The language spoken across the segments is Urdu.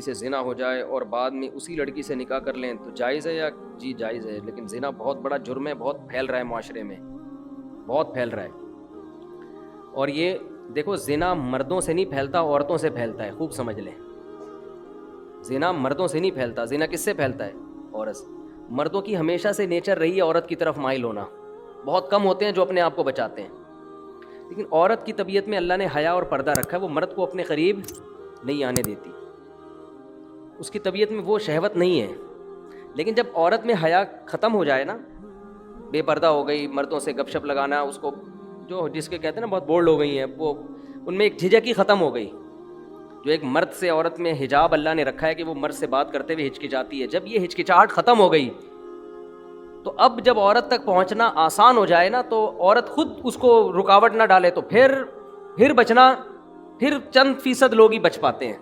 سے زنا ہو جائے اور بعد میں اسی لڑکی سے نکاح کر لیں تو جائز ہے یا جی جائز ہے، لیکن زنا بہت بڑا جرم ہے، بہت پھیل رہا ہے معاشرے میں، بہت پھیل رہا ہے۔ اور یہ دیکھو زنا مردوں سے نہیں پھیلتا، عورتوں سے پھیلتا ہے، خوب سمجھ لیں۔ زنا مردوں سے نہیں پھیلتا، زنا کس سے پھیلتا ہے؟ عورت سے۔ مردوں کی ہمیشہ سے نیچر رہی ہے عورت کی طرف مائل ہونا، بہت کم ہوتے ہیں جو اپنے آپ کو بچاتے ہیں، لیکن عورت کی طبیعت میں اللہ نے حیا اور پردہ رکھا ہے، وہ مرد کو اپنے قریب نہیں آنے دیتی، اس کی طبیعت میں وہ شہوت نہیں ہے۔ لیکن جب عورت میں حیا ختم ہو جائے نا، بے پردہ ہو گئی، مردوں سے گپ شپ لگانا، اس کو جو جس کے کہتے ہیں نا بہت بولڈ ہو گئی ہیں، وہ ان میں ایک جھجک ہی ختم ہو گئی۔ جو ایک مرد سے عورت میں حجاب اللہ نے رکھا ہے کہ وہ مرد سے بات کرتے ہوئے ہچکچاتی ہے، جب یہ ہچکچاہٹ ختم ہو گئی تو اب جب عورت تک پہنچنا آسان ہو جائے نا، تو عورت خود اس کو رکاوٹ نہ ڈالے تو پھر بچنا، پھر چند فیصد لوگ ہی بچ پاتے ہیں۔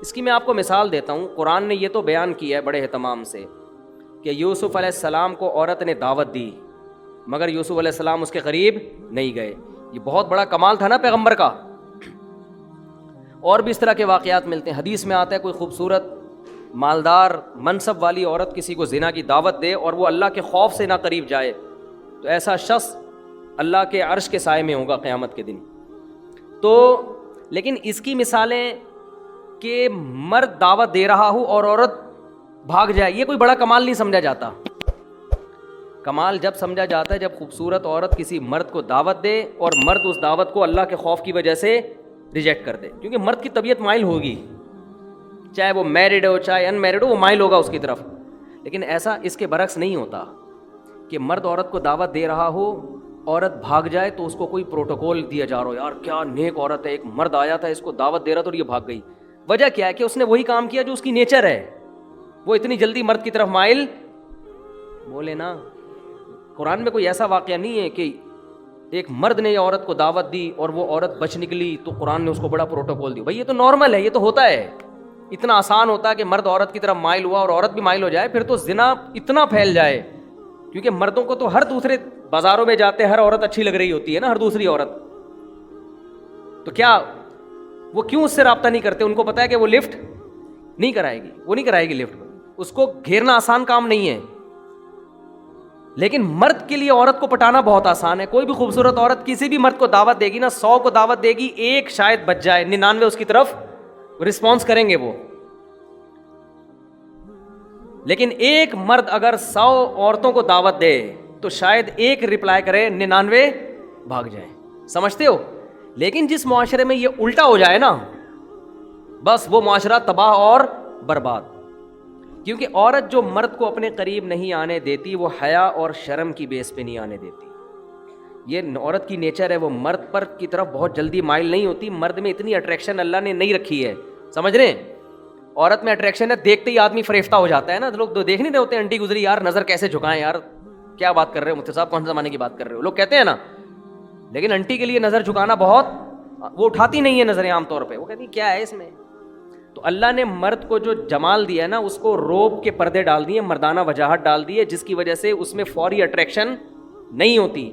اس کی میں آپ کو مثال دیتا ہوں، قرآن نے یہ تو بیان کیا ہے بڑے اہتمام سے کہ یوسف علیہ السلام کو عورت نے دعوت دی مگر یوسف علیہ السلام اس کے قریب نہیں گئے، یہ بہت بڑا کمال تھا نا پیغمبر کا۔ اور بھی اس طرح کے واقعات ملتے ہیں، حدیث میں آتا ہے کوئی خوبصورت مالدار منصب والی عورت کسی کو زنا کی دعوت دے اور وہ اللہ کے خوف سے نہ قریب جائے تو ایسا شخص اللہ کے عرش کے سائے میں ہوگا قیامت کے دن۔ تو لیکن اس کی مثالیں کہ مرد دعوت دے رہا ہو اور عورت بھاگ جائے، یہ کوئی بڑا کمال نہیں سمجھا جاتا۔ کمال جب سمجھا جاتا ہے جب خوبصورت عورت کسی مرد کو دعوت دے اور مرد اس دعوت کو اللہ کے خوف کی وجہ سے ریجیکٹ کر دے، کیونکہ مرد کی طبیعت مائل ہوگی، چاہے وہ میرڈ ہو چاہے ان میرڈ ہو، وہ مائل ہوگا اس کی طرف۔ لیکن ایسا اس کے برعکس نہیں ہوتا کہ مرد عورت کو دعوت دے رہا ہو، عورت بھاگ جائے تو اس کو کوئی پروٹوکول دیا جا رہا ہو، یار کیا نیک عورت ہے، ایک مرد آیا تھا اس کو دعوت دے رہا تھا اور یہ بھاگ گئی۔ وجہ کیا ہے کہ اس نے وہی کام کیا جو اس کی نیچر ہے، وہ اتنی جلدی مرد کی طرف مائل بولے نا۔ قرآن میں کوئی ایسا واقعہ نہیں ہے کہ ایک مرد نے عورت کو دعوت دی اور وہ عورت بچ نکلی تو قرآن نے اس کو بڑا پروٹوکول دیا۔ بھائی یہ تو نارمل ہے، یہ تو ہوتا ہے، اتنا آسان ہوتا ہے کہ مرد عورت کی طرف مائل ہوا اور عورت بھی مائل ہو جائے، پھر تو زنا اتنا پھیل جائے، کیونکہ مردوں کو تو ہر دوسرے بازاروں میں جاتے ہر عورت اچھی لگ رہی ہوتی ہے نا، ہر دوسری عورت، تو کیا وہ کیوں اس سے رابطہ نہیں کرتے؟ ان کو پتا ہے کہ وہ لفٹ نہیں کرائے گی، وہ نہیں کرائے گی لفٹ، اس کو گھیرنا آسان کام نہیں ہے۔ لیکن مرد کے لیے عورت کو پٹانا بہت آسان ہے۔ کوئی بھی خوبصورت عورت کسی بھی مرد کو دعوت دے گی نا، 100 کو دعوت دے گی، ایک شاید بچ جائے، 99 اس کی طرف رسپانس کریں گے وہ۔ لیکن ایک مرد اگر 100 عورتوں کو دعوت دے تو شاید ایک رپلائی کرے، 99 بھاگ جائیں۔ سمجھتے ہو؟ لیکن جس معاشرے میں یہ الٹا ہو جائے نا، بس وہ معاشرہ تباہ اور برباد، کیونکہ عورت جو مرد کو اپنے قریب نہیں آنے دیتی وہ حیا اور شرم کی بیس پہ نہیں آنے دیتی۔ یہ عورت کی نیچر ہے، وہ مرد پر کی طرف بہت جلدی مائل نہیں ہوتی۔ مرد میں اتنی اٹریکشن اللہ نے نہیں رکھی ہے، سمجھ رہے ہیں؟ عورت میں اٹریکشن ہے، دیکھتے ہی آدمی فریفتہ ہو جاتا ہے نا۔ لوگ دیکھ نہیں رہے ہوتے، انٹی گزری یار نظر کیسے جھکائیں، یار کیا بات کر رہے ہو مفتی صاحب، کون سے زمانے کی بات کر رہے ہو، لوگ کہتے ہیں نا۔ لیکن انٹی کے لیے نظر جھکانا بہت، وہ اٹھاتی نہیں ہے نظریں عام طور پہ، وہ کہتی کیا ہے اس میں۔ تو اللہ نے مرد کو جو جمال دیا ہے نا، اس کو روب کے پردے ڈال دیے، مردانہ وجاہت ڈال دی ہے، جس کی وجہ سے اس میں فوری اٹریکشن نہیں ہوتی۔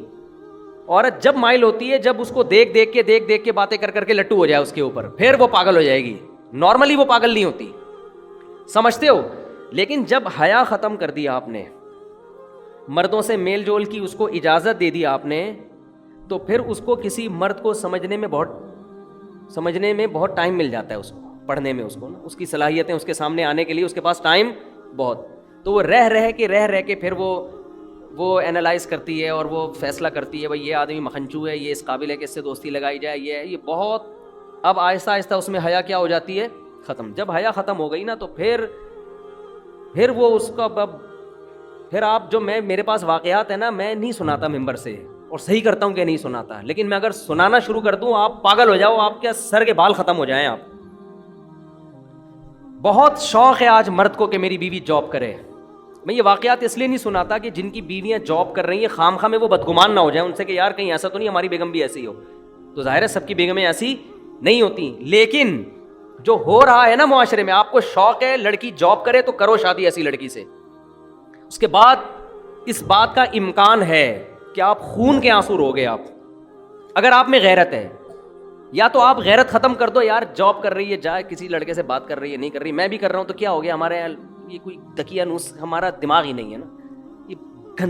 عورت جب مائل ہوتی ہے جب اس کو دیکھ دیکھ کے باتیں کر کے لٹو ہو جائے اس کے اوپر، پھر وہ پاگل ہو جائے گی۔ نارملی وہ پاگل نہیں ہوتی، سمجھتے ہو؟ لیکن جب حیا ختم کر دیا آپ نے، مردوں سے میل جول کی اس کو اجازت دے دی آپ نے، تو پھر اس کو کسی مرد کو سمجھنے میں بہت ٹائم مل جاتا ہے، اس کو پڑھنے میں، اس کو نا اس کی صلاحیتیں اس کے سامنے آنے کے لیے اس کے پاس ٹائم بہت، تو وہ رہ کے پھر وہ اینالائز کرتی ہے اور وہ فیصلہ کرتی ہے بھائی یہ آدمی مکھنچو ہے، یہ اس قابل ہے کہ اس سے دوستی لگائی جائے، یہ بہت۔ اب آہستہ آہستہ اس میں حیا کیا ہو جاتی ہے؟ ختم۔ جب حیا ختم ہو گئی نا تو پھر وہ اس کا پھر آپ جو میرے پاس واقعات ہیں نا، میں نہیں سناتا ممبر سے، اور صحیح کرتا ہوں کہ نہیں سناتا، لیکن میں اگر سنانا شروع کر دوں آپ پاگل ہو جاؤ، آپ کے سر کے بال ختم ہو جائیں۔ آپ بہت شوق ہے آج مرد کو کہ میری بیوی جاب کرے۔ میں یہ واقعات اس لیے نہیں سناتا کہ جن کی بیویاں جاب کر رہی ہیں خام میں وہ بدگمان نہ ہو جائیں ان سے کہ یار کہیں ایسا تو نہیں ہماری بیگم بھی ایسی ہو، تو ظاہر ہے سب کی بیگمیں ایسی نہیں ہوتی۔ لیکن جو ہو رہا ہے نا معاشرے میں، آپ کو شوق ہے لڑکی جاب کرے تو کرو شادی ایسی لڑکی سے، اس کے بعد اس بات کا امکان ہے کہ آپ خون کے آنسو روگے آپ، اگر آپ میں غیرت ہے۔ یا تو آپ غیرت ختم کر دو، یار جاب کر رہی ہے جائے کسی لڑکے سے بات کر رہی ہے نہیں کر رہی، میں بھی کر رہا ہوں تو کیا ہو گیا، ہمارے یہ کوئی تکیہ نوس، ہمارا دماغ ہی نہیں ہے نا، یہ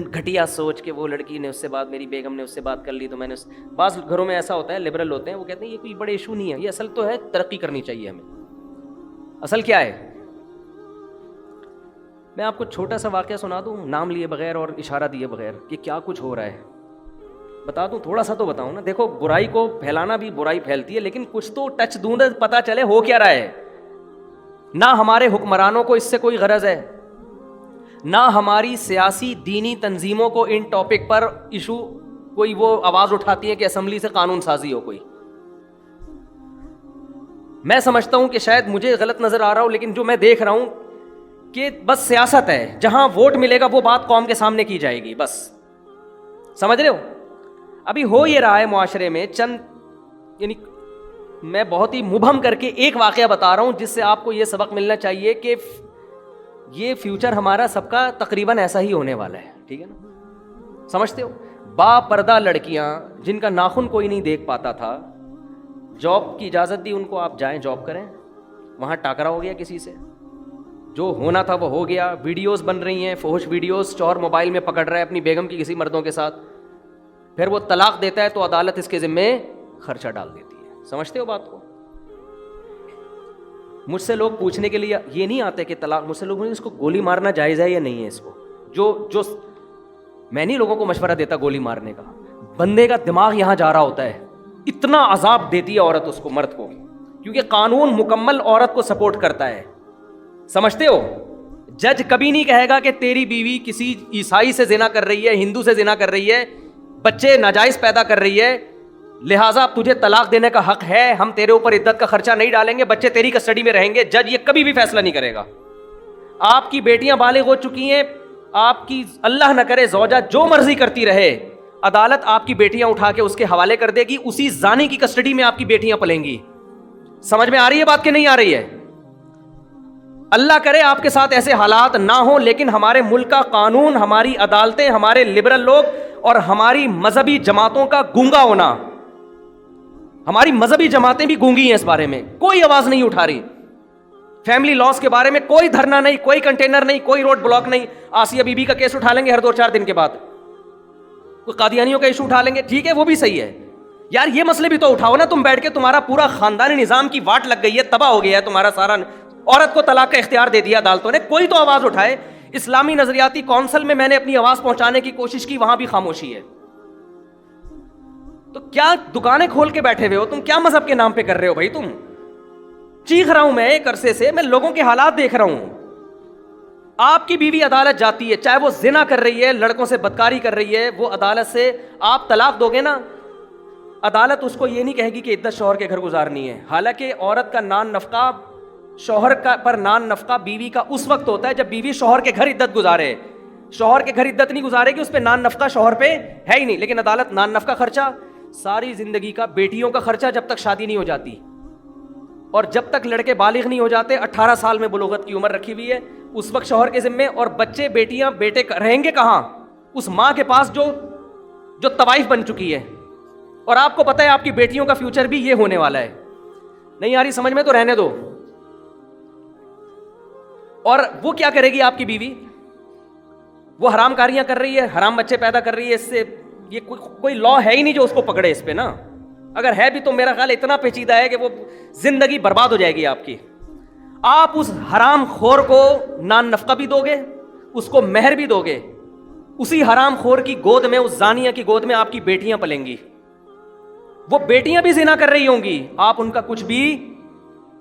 گھٹیا سوچ کے وہ لڑکی نے اس سے بات، میری بیگم نے اس سے بات کر لی تو میں نے بعض گھروں میں ایسا ہوتا ہے، لبرل ہوتے ہیں، وہ کہتے ہیں یہ کوئی بڑے ایشو نہیں ہے، یہ اصل تو ہے ترقی کرنی چاہیے ہمیں، اصل کیا ہے. میں آپ کو چھوٹا سا واقعہ سنا دوں نام لیے بغیر اور اشارہ دیے بغیر کہ کیا کچھ ہو رہا ہے، بتا دوں تھوڑا سا تو بتاؤں نا. دیکھو برائی کو پھیلانا بھی برائی پھیلتی ہے، لیکن کچھ تو ٹچ دوں نا پتا چلے ہو کیا رہا ہے. نہ ہمارے حکمرانوں کو اس سے کوئی غرض ہے، نہ ہماری سیاسی دینی تنظیموں کو ان ٹاپک پر ایشو کوئی وہ آواز اٹھاتی ہے کہ اسمبلی سے قانون سازی ہو کوئی. میں سمجھتا ہوں کہ شاید مجھے غلط نظر آ رہا ہو، لیکن جو میں دیکھ رہا ہوں کہ بس سیاست ہے، جہاں ووٹ ملے گا وہ بات قوم کے سامنے کی جائے گی، بس. سمجھ رہے ہو؟ ابھی ہو یہ رہا ہے معاشرے میں چند، یعنی میں بہت ہی مبہم کر کے ایک واقعہ بتا رہا ہوں جس سے آپ کو یہ سبق ملنا چاہیے کہ یہ فیوچر ہمارا سب کا تقریباً ایسا ہی ہونے والا ہے. ٹھیک ہے نا؟ سمجھتے ہو؟ با پردہ لڑکیاں جن کا ناخن کوئی نہیں دیکھ پاتا تھا، جاب کی اجازت دی ان کو، آپ جائیں جاب کریں، وہاں ٹاکرا ہو گیا کسی سے، جو ہونا تھا وہ ہو گیا، ویڈیوز بن رہی ہیں فحش ویڈیوز، شوہر موبائل میں پکڑ رہا ہے اپنی بیگم کی کسی مردوں کے ساتھ، پھر وہ طلاق دیتا ہے تو عدالت اس کے ذمے خرچہ ڈال دیتی ہے. سمجھتے ہو بات کو؟ مجھ سے لوگ پوچھنے کے لیے یہ نہیں آتے کہ طلاق، مجھ سے لوگ اس کو گولی مارنا جائز ہے یا نہیں ہے، اس کو جو میں نہیں لوگوں کو مشورہ دیتا گولی مارنے کا، بندے کا دماغ یہاں جا رہا ہوتا ہے، اتنا عذاب دیتی ہے عورت اس کو، مرد کو، کیونکہ قانون مکمل عورت کو سپورٹ کرتا ہے. سمجھتے ہو؟ جج کبھی نہیں کہے گا کہ تیری بیوی کسی عیسائی سے زنا کر رہی ہے، ہندو سے زنا کر رہی ہے، بچے ناجائز پیدا کر رہی ہے، لہٰذا تجھے طلاق دینے کا حق ہے، ہم تیرے اوپر عدت کا خرچہ نہیں ڈالیں گے، بچے تیری کسٹڈی میں رہیں گے. جج یہ کبھی بھی فیصلہ نہیں کرے گا. آپ کی بیٹیاں بالغ ہو چکی ہیں، آپ کی اللہ نہ کرے زوجہ جو مرضی کرتی رہے، عدالت آپ کی بیٹیاں اٹھا کے اس کے حوالے کر دے گی، اسی زانی کی کسٹڈی میں آپ کی بیٹیاں پلیں گی. سمجھ میں آ رہی ہے بات کہ نہیں آ رہی ہے؟ اللہ کرے آپ کے ساتھ ایسے حالات نہ ہوں، لیکن ہمارے ملک کا قانون، ہماری عدالتیں، ہمارے لبرل لوگ اور ہماری مذہبی جماعتوں کا گونگا ہونا، ہماری مذہبی جماعتیں بھی گونگی ہیں اس بارے میں، کوئی آواز نہیں اٹھا رہی. فیملی لاس کے بارے میں کوئی دھرنا نہیں، کوئی کنٹینر نہیں، کوئی روڈ بلاک نہیں. آسیہ بی بی کا کیس اٹھا لیں گے ہر 2-4 دن کے بعد، کوئی قادیانیوں کا ایشو اٹھا لیں گے، ٹھیک ہے وہ بھی صحیح ہے یار، یہ مسئلے بھی تو اٹھاؤ نا. تم بیٹھ کے تمہارا پورا خاندانی نظام کی واٹ لگ گئی ہے، تباہ ہو گیا ہے تمہارا سارا، عورت کو طلاق کا اختیار دے دیا عدالتوں نے، کوئی تو آواز اٹھائے. اسلامی نظریاتی کونسل میں نے اپنی آواز پہنچانے کی کوشش کی، وہاں بھی خاموشی ہے. تو کیا دکانیں کھول کے بیٹھے ہوئے ہو تم؟ کیا مذہب کے نام پہ کر رہے ہو بھائی تم؟ چیخ رہا ہوں میں ایک عرصے سے، میں لوگوں کے حالات دیکھ رہا ہوں. آپ کی بیوی عدالت جاتی ہے، چاہے وہ زنا کر رہی ہے، لڑکوں سے بدکاری کر رہی ہے، وہ عدالت سے آپ طلاق دو گے نا، عدالت اس کو یہ نہیں کہے گی کہ عدت شوہر کے گھر گزارنی ہے. حالانکہ عورت کا نان نفقہ، شوہر کا پر نان نفقہ بیوی کا اس وقت ہوتا ہے جب بیوی شوہر کے گھر عدت گزارے. شوہر کے گھر عدت نہیں گزارے گی، اس پہ نان نفقہ شوہر پہ ہے ہی نہیں. لیکن عدالت نان نفقہ خرچہ، ساری زندگی کا بیٹیوں کا خرچہ جب تک شادی نہیں ہو جاتی، اور جب تک لڑکے بالغ نہیں ہو جاتے، 18 سال میں بلوغت کی عمر رکھی ہوئی ہے، اس وقت شوہر کے ذمے. اور بچے بیٹیاں بیٹے رہیں گے کہاں؟ اس ماں کے پاس جو طوائف بن چکی ہے. اور آپ کو پتہ ہے آپ کی بیٹیوں کا فیوچر بھی یہ ہونے والا ہے. نہیں آ رہی سمجھ میں تو رہنے دو. اور وہ کیا کرے گی آپ کی بیوی؟ وہ حرام کاریاں کر رہی ہے، حرام بچے پیدا کر رہی ہے، اس سے یہ کوئی لا ہے ہی نہیں جو اس کو پکڑے اس پہ نا. اگر ہے بھی تو میرا خیال اتنا پیچیدہ ہے کہ وہ زندگی برباد ہو جائے گی آپ کی. آپ اس حرام خور کو نان نفقہ بھی دو گے، اس کو مہر بھی دو گے، اسی حرام خور کی گود میں، اس زانیہ کی گود میں آپ کی بیٹیاں پلیں گی. وہ بیٹیاں بھی زنا کر رہی ہوں گی، آپ ان کا کچھ بھی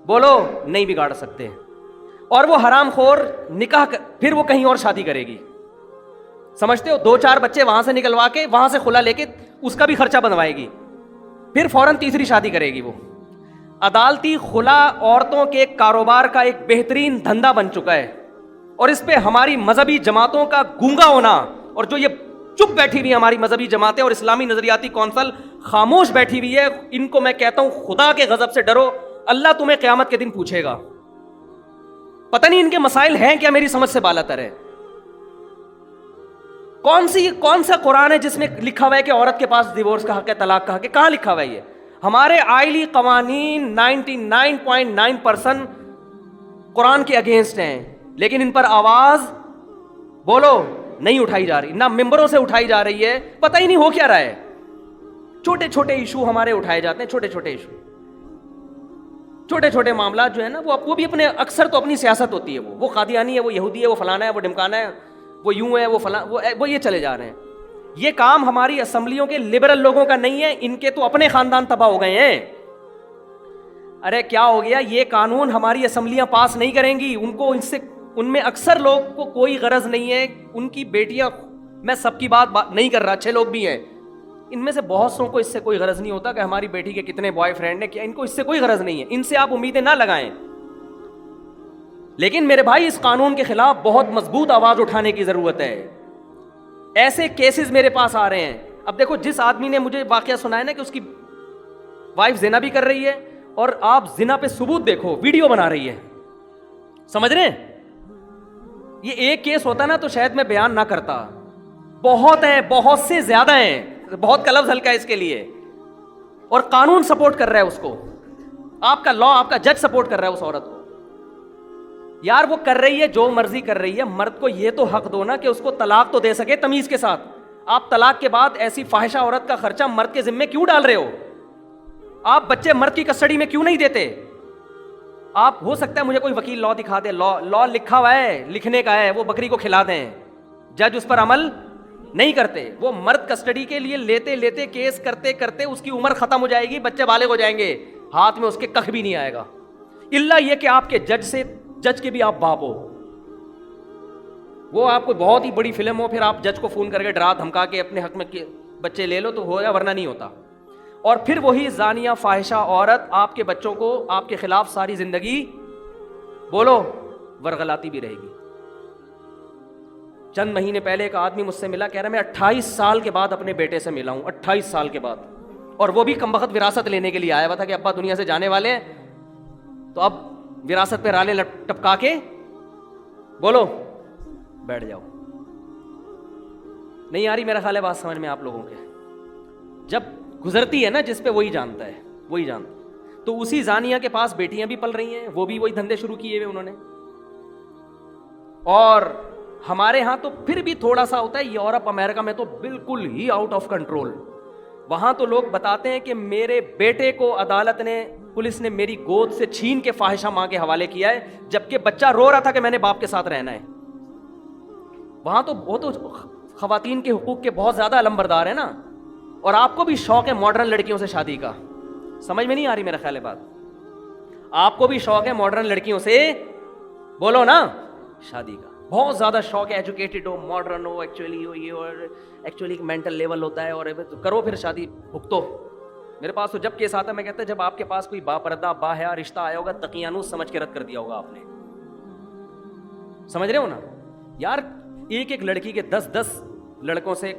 بولو نہیں بگاڑ سکتے. اور وہ حرام خور نکاح پھر وہ کہیں اور شادی کرے گی. سمجھتے ہو؟ 2-4 بچے وہاں سے نکلوا کے، وہاں سے خلا لے کے اس کا بھی خرچہ بنوائے گی، پھر فوراً تیسری شادی کرے گی. وہ عدالتی خلا عورتوں کے کاروبار کا ایک بہترین دھندا بن چکا ہے، اور اس پہ ہماری مذہبی جماعتوں کا گونگا ہونا، اور جو یہ چپ بیٹھی ہوئی ہماری مذہبی جماعتیں اور اسلامی نظریاتی کونسل خاموش بیٹھی ہوئی ہے، ان کو میں کہتا ہوں خدا کے غضب سے ڈرو. اللہ تمہیں قیامت کے دن پوچھے گا. پتہ نہیں ان کے مسائل ہیں کیا، میری سمجھ سے بالاتر ہے. کون سا قرآن ہے جس میں لکھا ہوا ہے کہ عورت کے پاس ڈیورس کا حق ہے، طلاق کا حق ہے؟ کہاں لکھا ہوا ہے یہ؟ ہمارے آئلی قوانین 99.9% قرآن کے اگینسٹ ہیں، لیکن ان پر آواز بولو نہیں اٹھائی جا رہی، نہ ممبروں سے اٹھائی جا رہی ہے، پتہ ہی نہیں ہو کیا رہا ہے. چھوٹے چھوٹے ایشو ہمارے اٹھائے جاتے ہیں، چھوٹے چھوٹے ایشو، چھوٹے چھوٹے معاملات جو ہے نا وہ بھی اپنے اکثر تو اپنی سیاست ہوتی ہے، وہ قادیانی ہے، وہ یہودی ہے، وہ فلانا ہے، وہ ڈمکانا ہے، وہ یوں ہے، وہ فلاں، وہ یہ چلے جا رہے ہیں. یہ کام ہماری اسمبلیوں کے لبرل لوگوں کا نہیں ہے، ان کے تو اپنے خاندان تباہ ہو گئے ہیں. ارے کیا ہو گیا، یہ قانون ہماری اسمبلیاں پاس نہیں کریں گی، ان میں اکثر لوگ کو کوئی غرض نہیں ہے، ان کی بیٹیاں، میں سب کی بات نہیں کر رہا، اچھے لوگ بھی ہیں، ان میں سے بہت سو کو اس سے کوئی غرض نہیں ہوتا کہ ہماری بیٹی کے کتنے بوائے فرینڈ ہیں، کیا ان کو اس سے کوئی غرض نہیں ہے، ان سے آپ امیدیں نہ لگائیں. لیکن میرے بھائی اس قانون کے خلاف بہت مضبوط آواز اٹھانے کی ضرورت ہے. ایسے کیسز میرے پاس آ رہے ہیں. اب دیکھو، جس آدمی نے مجھے واقعہ سنایا نا کہ اس کی وائف زنا بھی کر رہی ہے، اور آپ زنا پہ ثبوت دیکھو، ویڈیو بنا رہی ہے، سمجھ رہے ہیں؟ یہ ایک کیس ہوتا نا تو شاید میں بیان نہ کرتا، بہت ہیں، بہت سے زیادہ ہیں، بہت کا لفظ ہلکا ہے اس کے لیے، اور قانون سپورٹ کر رہا ہے اس کو، آپ کا لا، آپ کا جج سپورٹ کر رہا ہے اس عورت کو. یار وہ کر رہی ہے جو مرضی کر رہی ہے، مرد کو یہ تو حق دو نا کہ اس کو طلاق تو دے سکے تمیز کے ساتھ. آپ طلاق کے بعد ایسی فاحشہ عورت کا خرچہ مرد کے ذمے کیوں ڈال رہے ہو؟ آپ بچے مرد کی کسٹڈی میں کیوں نہیں دیتے؟ آپ، ہو سکتا ہے مجھے کوئی وکیل لا دکھا دے، لا لکھا ہوا ہے، لکھنے کا ہے، وہ بکری کو کھلا دیں، جج اس پر عمل نہیں کرتے. وہ مرد کسٹڈی کے لیے لیتے لیتے کیس کرتے کرتے اس کی عمر ختم ہو جائے گی، بچے بالغ ہو جائیں گے، ہاتھ میں اس کے کخ بھی نہیں آئے گا، الا یہ کہ آپ کے جج کے بھی آپ باپ ہو، وہ آپ کو بہت ہی بڑی فلم ہو، پھر آپ جج کو فون کر کے ڈرا دھمکا کے اپنے حق میں بچے لے لو تو ہو گیا، ورنہ نہیں ہوتا. اور پھر وہی زانیہ فاحشہ عورت آپ کے بچوں کو آپ کے خلاف ساری زندگی بولو ورغلاتی بھی رہے گی. چند مہینے پہلے ایک آدمی مجھ سے ملا، کہہ رہا میں 28 سال کے بعد اپنے بیٹے سے ملا ہوں، 28 سال کے بعد، اور وہ بھی کمبخت وراثت لینے کے لیے آیا ہوا تھا کہ ابا دنیا سے جانے والے ہیں، تو اب وراثت پہ رالے ٹپکا کے بولو بیٹھ جاؤ. نہیں آ رہی میرا خیال ہے بات سمجھ میں آپ لوگوں کے؟ جب گزرتی ہے نا جس پہ، وہی جانتا ہے، وہی جانتا. تو اسی زانیہ کے پاس بیٹیاں بھی پل رہی ہیں، وہ بھی وہی دھندے شروع کیے ہوئے انہوں نے. اور ہمارے ہاں تو پھر بھی تھوڑا سا ہوتا ہے، یورپ امریکہ میں تو بالکل ہی آؤٹ آف کنٹرول. وہاں تو لوگ بتاتے ہیں کہ میرے بیٹے کو عدالت نے، پولیس نے میری گود سے چھین کے فاحشہ ماں کے حوالے کیا ہے، جبکہ بچہ رو رہا تھا کہ میں نے باپ کے ساتھ رہنا ہے. وہاں تو وہ تو خواتین کے حقوق کے بہت زیادہ علمبردار ہیں نا. اور آپ کو بھی شوق ہے ماڈرن لڑکیوں سے شادی کا، سمجھ میں نہیں آ رہی میرا خیال ہے بات؟ آپ کو بھی شوق ہے ماڈرن لڑکیوں سے، بولو نا، شادی کا بہت زیادہ شوق ہے، ایجوکیٹڈ ہو، ماڈرن ہو، ایکچولی ہو، یہ اور ایکچولی مینٹل لیول ہوتا ہے، اور کرو پھر شادی بھگتو. میرے پاس تو جب کیس آتا ہے میں کہتا ہے جب آپ کے پاس کوئی باپردہ باحیا رشتہ آیا ہوگا، تقیانوس سمجھ کے رد کر دیا ہوگا آپ نے. سمجھ رہے ہو نا یار؟ ایک لڑکی کے 10 لڑکوں سے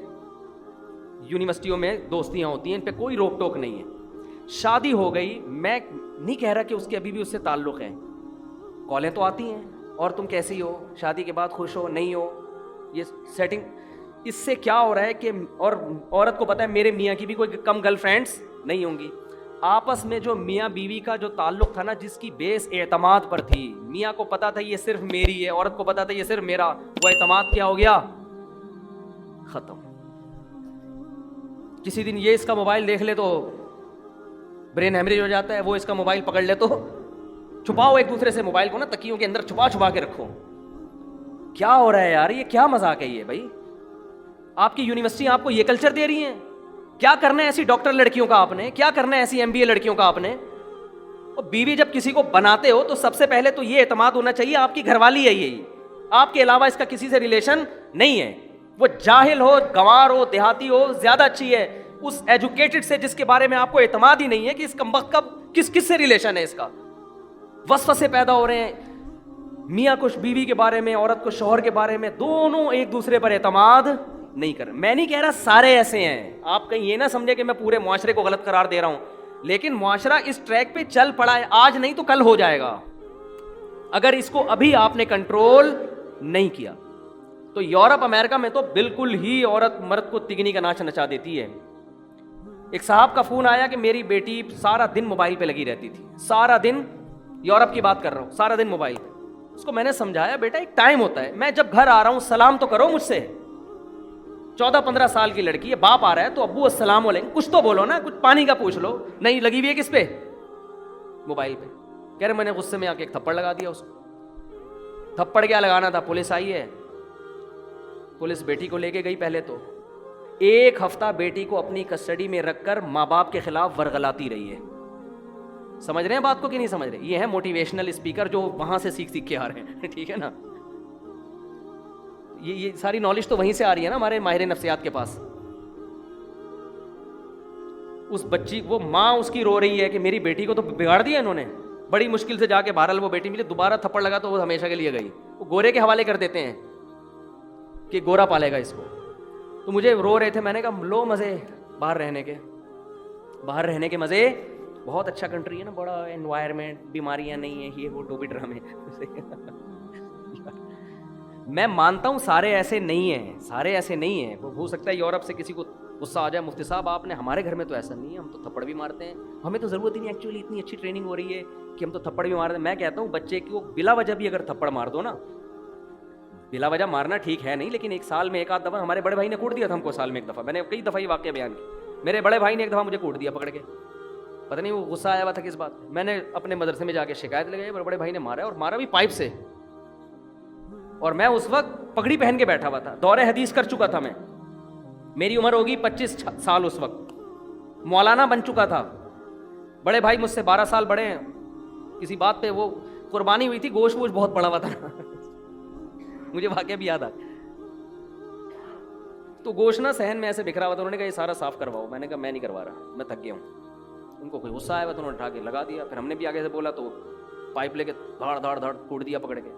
یونیورسٹیوں میں دوستیاں ہوتی ہیں، ان پہ کوئی روک ٹوک نہیں ہے. شادی ہو گئی، میں نہیں کہہ رہا کہ اس کے ابھی بھی اس سے تعلق ہیں، کالیں تو آتی ہیں، اور تم کیسی ہو، شادی کے بعد خوش ہو نہیں ہو، یہ سیٹنگ. اس سے کیا ہو رہا ہے کہ، اور عورت کو پتا ہے میرے میاں کی بھی کوئی کم گرل فرینڈس نہیں ہوں گی. آپس میں جو میاں بیوی کا جو تعلق تھا نا، جس کی بیس اعتماد پر تھی، میاں کو پتا تھا یہ صرف میری ہے، عورت کو پتا تھا یہ صرف میرا، وہ اعتماد کیا ہو گیا؟ ختم. کسی دن یہ اس کا موبائل دیکھ لے تو برین ہیمریج ہو جاتا ہے، وہ اس کا موبائل پکڑ لے تو چھپاؤ ایک دوسرے سے موبائل کو نا، تکیوں کے اندر چھپا کے رکھو. کیا ہو رہا ہے یار؟ یہ کیا مذاق ہے یہ بھائی؟ آپ کی یونیورسٹی آپ کو یہ کلچر دے رہی ہیں؟ کیا کرنا ہے ایسی ڈاکٹر لڑکیوں کا آپ نے؟ کیا کرنا ہے ایسی MBA لڑکیوں کا آپ نے؟ اور بیوی جب کسی کو بناتے ہو تو سب سے پہلے تو یہ اعتماد ہونا چاہیے آپ کی گھر والی ہے، یہی، آپ کے علاوہ اس کا کسی سے ریلیشن نہیں ہے. وہ جاہل ہو، گنوار ہو، دیہاتی ہو، زیادہ اچھی ہے اس ایجوکیٹڈ سے جس کے بارے میں آپ کو اعتماد ہی نہیں ہے کہ اس کمبخت کا کس سے ریلیشن ہے. اس کا وسوسے پیدا ہو رہے ہیں، میاں کو بیوی کے بارے میں، عورت کو شوہر کے بارے میں، دونوں ایک دوسرے پر اعتماد نہیں کر. میں نہیں کہہ رہا سارے ایسے ہیں، آپ کہیں یہ نہ سمجھے کہ میں پورے معاشرے کو غلط قرار دے رہا ہوں، لیکن معاشرہ اس ٹریک پہ چل پڑا ہے، آج نہیں تو کل ہو جائے گا اگر اس کو ابھی آپ نے کنٹرول نہیں کیا. تو یورپ امریکہ میں تو بالکل ہی عورت مرد کو تگنی کا ناچ نچا دیتی ہے. ایک صاحب کا فون آیا کہ میری بیٹی سارا دن موبائل پہ لگی رہتی تھی, سارا دن, یورپ کی بات کر رہا ہوں, سارا دن موبائل پہ. اس کو میں نے سمجھایا بیٹا ایک ٹائم ہوتا ہے, میں جب گھر آ رہا ہوں سلام تو کرو مجھ سے. 14-15 سال کی لڑکی ہے, باپ آ رہا ہے تو ابو السلام علیکم کچھ تو بولو نا, کچھ پانی کا پوچھ لو. نہیں, لگی ہوئی ہے کس پہ؟ موبائل پہ. کہہ رہے میں نے غصے میں آ کے ایک تھپڑ لگا دیا اس کو. تھپڑ کیا لگانا تھا, پولیس آئی ہے, پولیس بیٹی کو لے کے گئی. پہلے تو 1 ہفتہ بیٹی کو اپنی کسٹڈی میں رکھ کر ماں باپ کے خلاف ورغلاتی رہی ہے. سمجھ رہے ہیں بات کو کہ نہیں سمجھ رہے؟ یہ ہے موٹیویشنل اسپیکر جو وہاں سے سیکھ کے آ رہے ہیں, ٹھیک ہے نا. یہ ساری نالج تو وہیں سے آ رہی ہے نا ہمارے ماہر نفسیات کے پاس. اس بچی, وہ ماں اس کی رو رہی ہے کہ میری بیٹی کو تو بگاڑ دیا انہوں نے. بڑی مشکل سے جا کے بہرحال وہ بیٹی ملی, دوبارہ تھپڑ لگا تو وہ ہمیشہ کے لیے گئی. وہ گورے کے حوالے کر دیتے ہیں کہ گورا پالے گا اس کو. تو مجھے رو رہے تھے, میں نے کہا لو مزے باہر رہنے کے, باہر رہنے کے مزے. بہت اچھا کنٹری ہے نا, بڑا انوائرمنٹ, بیماریاں نہیں ہیں, یہ وہ ٹوپی ڈرامے. میں مانتا ہوں سارے ایسے نہیں ہیں, سارے ایسے نہیں ہیں. وہ ہو سکتا ہے یورپ سے کسی کو غصہ آ جائے, مفتی صاحب آپ نے, ہمارے گھر میں تو ایسا نہیں ہے, ہم تو تھپڑ بھی مارتے ہیں, ہمیں تو ضرورت ہی نہیں, ایکچولی اتنی اچھی ٹریننگ ہو رہی ہے کہ ہم تو تھپڑ بھی مارتے ہیں. میں کہتا ہوں بچے کو بلا وجہ بھی اگر تھپڑ مار دو نا, بلا وجہ مارنا ٹھیک ہے نہیں, لیکن 1 سال میں 1 آدھ دفعہ. ہمارے بڑے بھائی نے کوٹ دیا تھا ہم کو سال میں 1 دفعہ, میں نے کئی دفعہ یہ واقعہ بیان کیا. میرے بڑے بھائی نے 1 دفعہ مجھے کوٹ دیا پکڑ کے, پتہ نہیں وہ غصہ آیا ہوا تھا کس بات پہ. میں نے اپنے مدرسے میں جا کے شکایت لگائی, بڑے بھائی نے مارا, اور مارا بھی پائپ سے. اور میں اس وقت پگڑی پہن کے بیٹھا ہوا تھا, دور حدیث کر چکا تھا میں, میری عمر ہوگی 25 سال اس وقت, مولانا بن چکا تھا. بڑے بھائی مجھ سے 12 سال بڑے ہیں. کسی بات پہ وہ قربانی ہوئی تھی, گوشت ووشت بہت پڑا ہوا تھا. مجھے واقعہ بھی یاد آ, تو گوشت نا صحن میں ایسے بکھرا ہوا تھا. انہوں نے کہا یہ سارا صاف کرواؤ. میں نے کہا میں نہیں کروا رہا, میں تھک گیا ہوں. ان کو کوئی غصہ آیا ہوا تو انہوں نے اٹھا کے لگا دیا. پھر ہم نے بھی آگے سے بولا تو پائپ لے کے دھاڑ دھاڑ دھاڑ کوٹ دیا پکڑ کے.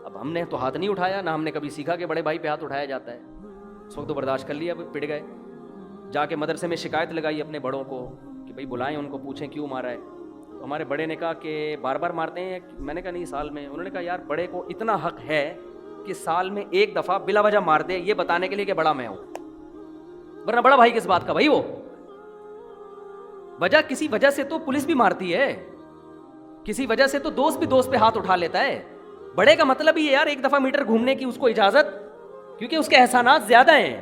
اب ہم نے تو ہاتھ نہیں اٹھایا, نہ ہم نے کبھی سیکھا کہ بڑے بھائی پہ ہاتھ اٹھایا جاتا ہے. اس وقت تو برداشت کر لیا, پٹ گئے. جا کے مدرسے میں شکایت لگائی اپنے بڑوں کو کہ بھائی بلائیں ان کو, پوچھیں کیوں مارا ہے. تو ہمارے بڑے نے کہا کہ بار بار مارتے ہیں. میں نے کہا نہیں, سال میں. انہوں نے کہا یار بڑے کو اتنا حق ہے کہ سال میں 1 دفعہ بلا وجہ مار دے, یہ بتانے کے لیے کہ بڑا میں ہوں, ورنہ بڑا بھائی کس بات کا بھائی. وہ وجہ کسی وجہ سے تو پولیس بھی مارتی ہے, کسی وجہ سے تو دوست بھی دوست پہ ہاتھ اٹھا لیتا ہے. بڑے کا مطلب ہی ہے یار 1 دفعہ میٹر گھومنے کی اس کو اجازت, کیونکہ اس کے احسانات زیادہ ہیں.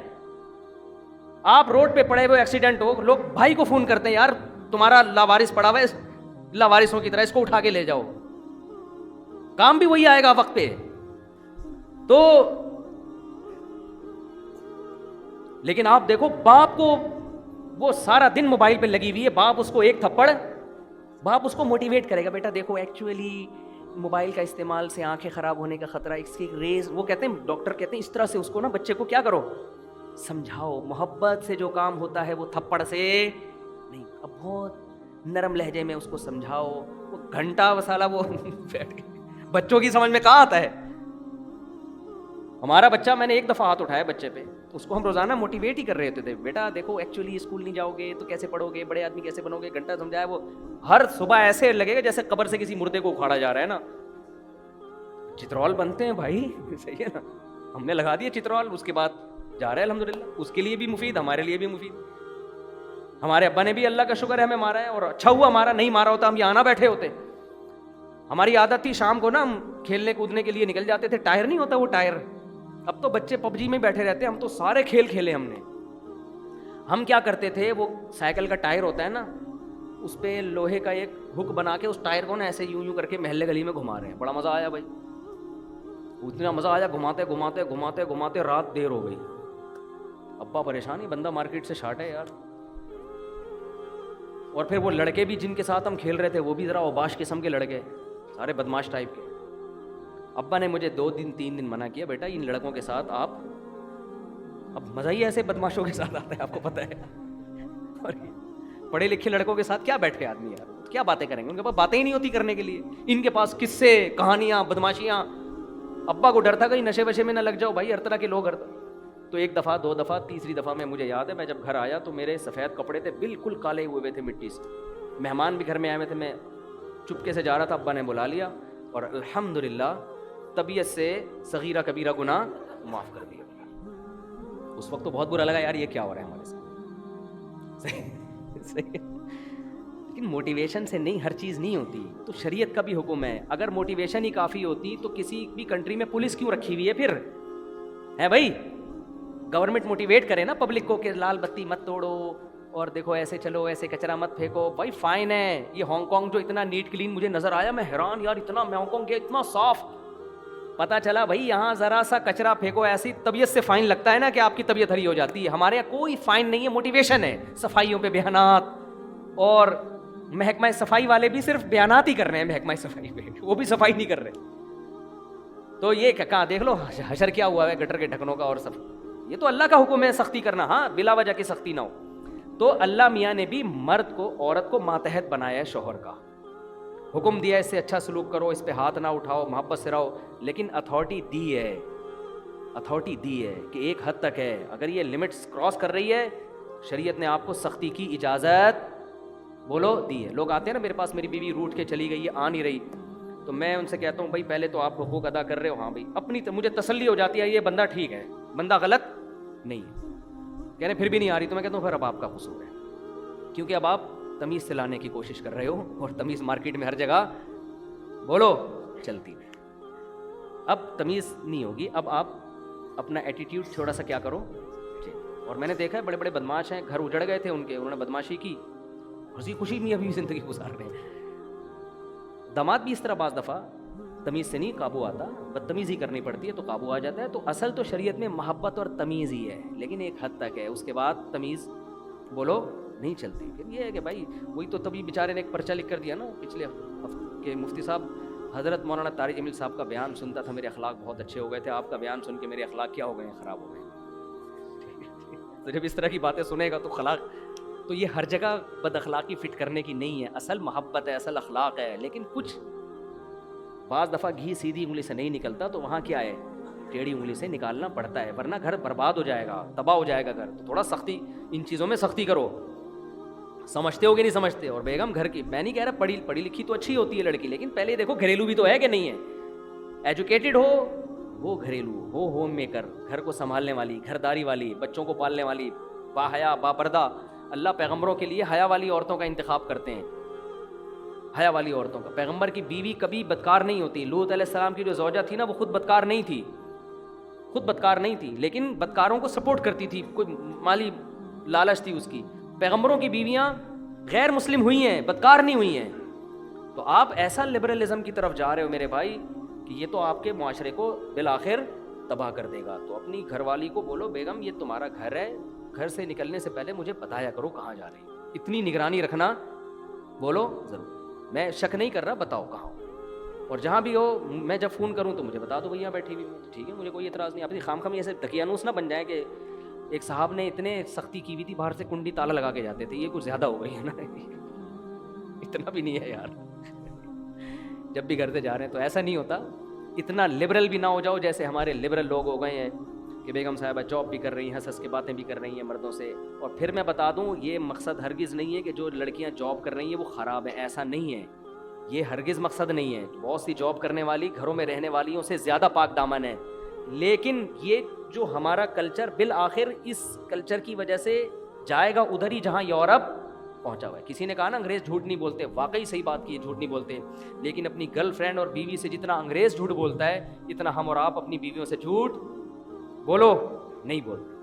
آپ روڈ پہ پڑے ہوئے ایکسیڈنٹ ہو, لوگ بھائی کو فون کرتے ہیں یار تمہارا لاوارث پڑا ہوا ہے, لاوارثوں کی طرح اس کو اٹھا کے لے جاؤ. کام بھی وہی آئے گا وقت پہ. تو لیکن آپ دیکھو باپ کو, وہ سارا دن موبائل پہ لگی ہوئی ہے, باپ اس کو 1 تھپڑ, باپ اس کو موٹیویٹ کرے گا, بیٹا دیکھو ایکچولی موبائل کا استعمال سے آنکھیں خراب ہونے کا خطرہ, اس کی ریز, وہ کہتے ہیں ڈاکٹر کہتے ہیں اس طرح سے اس کو نا بچے کو کیا کرو, سمجھاؤ. محبت سے جو کام ہوتا ہے وہ تھپڑ سے نہیں. اب بہت نرم لہجے میں اس کو سمجھاؤ. وہ گھنٹہ وسالہ وہ بیٹھ کے, بچوں کی سمجھ میں کہاں آتا ہے. ہمارا بچہ, میں نے 1 دفعہ ہاتھ اٹھایا بچے پہ, اس کو ہم روزانہ موٹیویٹ ہی کر رہے ہوتے تھے, بیٹا دیکھو ایکچولی اسکول نہیں جاؤ گے تو کیسے پڑھو گے, بڑے آدمی کیسے بنو گے. گھنٹہ سمجھایا. وہ ہر صبح ایسے لگے گا جیسے قبر سے کسی مردے کو اکھاڑا جا رہا ہے نا. چترول بنتے ہیں بھائی, صحیح ہے نا, ہم نے لگا دیا چترول, اس کے بعد جا رہے ہیں الحمدللہ. اس کے لیے بھی مفید, ہمارے لیے بھی مفید. ہمارے ابا نے بھی اللہ کا شکر ہے ہمیں مارا ہے, اور اچھا ہوا ہمارا, نہیں مارا ہوتا ہم یہاں نہ بیٹھے ہوتے. ہماری عادت تھی شام کو نا ہم کھیلنے کودنے کے لیے نکل جاتے تھے. ٹائر نہیں ہوتا وہ ٹائر, اب تو بچے پب جی میں بیٹھے رہتے ہیں, ہم تو سارے کھیل کھیلے ہم نے. ہم کیا کرتے تھے, وہ سائیکل کا ٹائر ہوتا ہے نا, اس پہ لوہے کا ایک ہک بنا کے اس ٹائر کو نا ایسے یوں یوں کر کے محلے گلی میں گھما رہے ہیں. بڑا مزہ آیا بھائی, اتنا مزہ آیا, گھماتے گھماتے گھماتے گھماتے رات دیر ہو گئی. ابا پریشان ہی, بندہ مارکیٹ سے شارٹ ہے یار. اور پھر وہ لڑکے بھی جن کے ساتھ ہم کھیل رہے تھے وہ بھی ذرا اوباش قسم کے لڑکے, سارے بدماش ٹائپ کے. ابا نے مجھے 2 دن 3 دن منع کیا, بیٹا ان لڑکوں کے ساتھ آپ, اب مزہ ہی ایسے بدماشوں کے ساتھ آتا ہے, آپ کو پتہ ہے. اور پڑھے لکھے لڑکوں کے ساتھ کیا بیٹھ کے آدمی یار, کیا باتیں کریں گے, ان کے پاس باتیں ہی نہیں ہوتی کرنے کے لیے. ان کے پاس قصے, کہانیاں, بدماشیاں. ابا کو ڈر تھا کہیں نشے وشے میں نہ لگ جاؤ بھائی, ہر طرح کے لوگ. تو 1 دفعہ 2 دفعہ, تیسری دفعہ میں, مجھے یاد ہے میں جب گھر آیا تو میرے سفید کپڑے تھے بالکل کالے ہوئے تھے مٹی سے. مہمان بھی گھر میں آئے ہوئے تھے, میں چپکے سے جا رہا تھا, ابا نے بلا لیا اور الحمدللہ طبیعت سے صغیرہ کبیرہ گناہ معاف کر دیا. اس وقت تو بہت برا لگا یار, یہ کیا ہو رہا ہے ہمارے ساتھ. لیکن موٹیویشن سے نہیں ہر چیز نہیں ہوتی. تو شریعت کا بھی حکم ہے, اگر موٹیویشن ہی کافی ہوتی تو کسی بھی کنٹری میں پولیس کیوں رکھی ہوئی ہے پھر, ہے بھائی؟ گورنمنٹ موٹیویٹ کرے نا پبلک کو کہ لال بتی مت توڑو اور دیکھو ایسے چلو, ایسے کچرا مت پھینکو. بھائی فائن ہے. یہ ہانگ کانگ جو اتنا نیٹ کلین مجھے نظر آیا, میں حیران یار, اتنا میں ہانگ کانگ گیا اتنا صاف, پتا چلا بھائی یہاں ذرا سا کچرا پھینکو ایسی طبیعت سے فائن لگتا ہے نا کہ آپ کی طبیعت ہری ہو جاتی ہے. ہمارے یہاں کوئی فائن نہیں ہے, موٹیویشن ہے. صفائیوں پہ بیانات, اور محکمہ صفائی والے بھی صرف بیانات ہی کر رہے ہیں محکمہ صفائی پہ, وہ بھی صفائی نہیں کر رہے. تو یہ کہاں دیکھ لو حشر کیا ہوا ہے گٹر کے ڈھکنوں کا اور سب. یہ تو اللہ کا حکم ہے سختی کرنا, ہاں بلا وجہ کی سختی نہ ہو. تو اللہ میاں نے بھی مرد کو عورت کو ماتحت بنایا ہے شوہر کا, حکم دیا اس سے اچھا سلوک کرو, اس پہ ہاتھ نہ اٹھاؤ, محبت سے رہو. لیکن اتھارٹی دی ہے کہ ایک حد تک ہے. اگر یہ لمٹس کراس کر رہی ہے, شریعت نے آپ کو سختی کی اجازت بولو دی ہے. لوگ آتے ہیں نا میرے پاس, میری بیوی روٹھ کے چلی گئی ہے, آ نہیں رہی, تو میں ان سے کہتا ہوں بھائی پہلے تو آپ حقوق ادا کر رہے ہو, ہاں بھائی اپنی مجھے تسلی ہو جاتی ہے یہ بندہ ٹھیک ہے, بندہ غلط نہیں ہے. کہنے پھر بھی نہیں آ رہی, تو میں کہتا ہوں پھر اب آپ کا قصور ہے, کیونکہ اب آپ تمیز سے لانے کی کوشش کر رہے ہو, اور تمیز مارکیٹ میں ہر جگہ بولو چلتی ہے. اب تمیز نہیں ہوگی, اب آپ اپنا ایٹیٹیوڈ تھوڑا سا کیا کرو. اور میں نے دیکھا ہے بڑے بڑے بدماش ہیں, گھر اجڑ گئے تھے ان کے, انہوں نے بدماشی کی, ہنسی خوشی میں ابھی زندگی گزار رہے ہیں. داماد بھی اس طرح بعض دفعہ تمیز سے نہیں قابو آتا, بدتمیزی کرنی پڑتی ہے تو قابو آ جاتا ہے. تو اصل تو شریعت میں محبت اور تمیز ہی ہے, لیکن ایک حد تک ہے, اس کے بعد تمیز بولو نہیں چلتی. پھر یہ ہے کہ بھائی وہی تو تبھی بیچارے نے ایک پرچہ لکھ کر دیا نا پچھلے ہفتے کہ مفتی صاحب حضرت مولانا طارق جمیل صاحب کا بیان سنتا تھا, میرے اخلاق بہت اچھے ہو گئے تھے, آپ کا بیان سن کے میرے اخلاق کیا ہو گئے ہیں, خراب ہو گئے. تو جب اس طرح کی باتیں سنے گا تو اخلاق, تو یہ ہر جگہ بد اخلاقی فٹ کرنے کی نہیں ہے, اصل محبت ہے, اصل اخلاق ہے. لیکن کچھ بعض دفعہ گھی سیدھی انگلی سے نہیں نکلتا, تو وہاں کیا ہے, ٹیڑھی انگلی سے نکالنا پڑتا ہے, ورنہ گھر برباد ہو جائے گا, تباہ ہو جائے گا گھر. تو تھوڑا سختی, ان چیزوں میں سختی کرو. سمجھتے ہو کہ نہیں سمجھتے؟ اور بیگم گھر کی, میں نہیں کہہ رہا پڑھی لکھی تو اچھی ہوتی ہے لڑکی, لیکن پہلے دیکھو گھریلو بھی تو ہے کہ نہیں ہے. ایجوکیٹڈ ہو وہ گھریلو ہو, ہوم میکر, گھر کو سنبھالنے والی, گھرداری والی, بچوں کو پالنے والی, با حیا با پردہ. اللہ پیغمبروں کے لیے حیا والی عورتوں کا انتخاب کرتے ہیں, حیا والی عورتوں کا. پیغمبر کی بیوی کبھی بدکار نہیں ہوتی. لوط علیہ السلام کی جو زوجہ تھی نا, وہ خود بدکار نہیں تھی, لیکن بدکاروں کو سپورٹ کرتی تھی, کوئی مالی لالچ تھی اس کی. پیغمبروں کی بیویاں غیر مسلم ہوئی ہیں, بدکار نہیں ہوئی ہیں. تو آپ ایسا لبرلزم کی طرف جا رہے ہو میرے بھائی کہ یہ تو آپ کے معاشرے کو بالآخر تباہ کر دے گا. تو اپنی گھر والی کو بولو بیگم یہ تمہارا گھر ہے, گھر سے نکلنے سے پہلے مجھے بتایا کرو کہاں جا رہی, اتنی نگرانی رکھنا بولو ضرور. میں شک نہیں کر رہا, بتاؤ کہاں ہو, اور جہاں بھی ہو میں جب فون کروں تو مجھے بتا دو بھیا بیٹھی ہوئی, ٹھیک ہے, مجھے کوئی اعتراض نہیں. اپنی خام ایسے دقیانوس نہ بن جائے کہ ایک صاحب نے اتنے سختی کی ہوئی تھی, باہر سے کنڈی تالا لگا کے جاتے تھے, یہ کچھ زیادہ ہو گئی ہے نا. اتنا بھی نہیں ہے یار, جب بھی گھر سے جا رہے ہیں تو ایسا نہیں ہوتا. اتنا لبرل بھی نہ ہو جاؤ جیسے ہمارے لبرل لوگ ہو گئے ہیں کہ بیگم صاحبہ جاب بھی کر رہی ہیں, ہنس کے باتیں بھی کر رہی ہیں مردوں سے. اور پھر میں بتا دوں یہ مقصد ہرگز نہیں ہے کہ جو لڑکیاں جاب کر رہی ہیں وہ خراب ہیں, ایسا نہیں ہے, یہ ہرگز مقصد نہیں ہے. بہت سی جاب کرنے والی گھروں میں رہنے والیوں سے زیادہ پاک دامن ہے. لیکن یہ جو ہمارا کلچر بالآخر اس کلچر کی وجہ سے جائے گا ادھر ہی جہاں یورپ پہنچا ہوا ہے. کسی نے کہا نا انگریز جھوٹ نہیں بولتے, واقعی صحیح بات کی ہے, جھوٹ نہیں بولتے. لیکن اپنی گرل فرینڈ اور بیوی سے جتنا انگریز جھوٹ بولتا ہے, اتنا ہم اور آپ اپنی بیویوں سے جھوٹ بولو نہیں بولتے.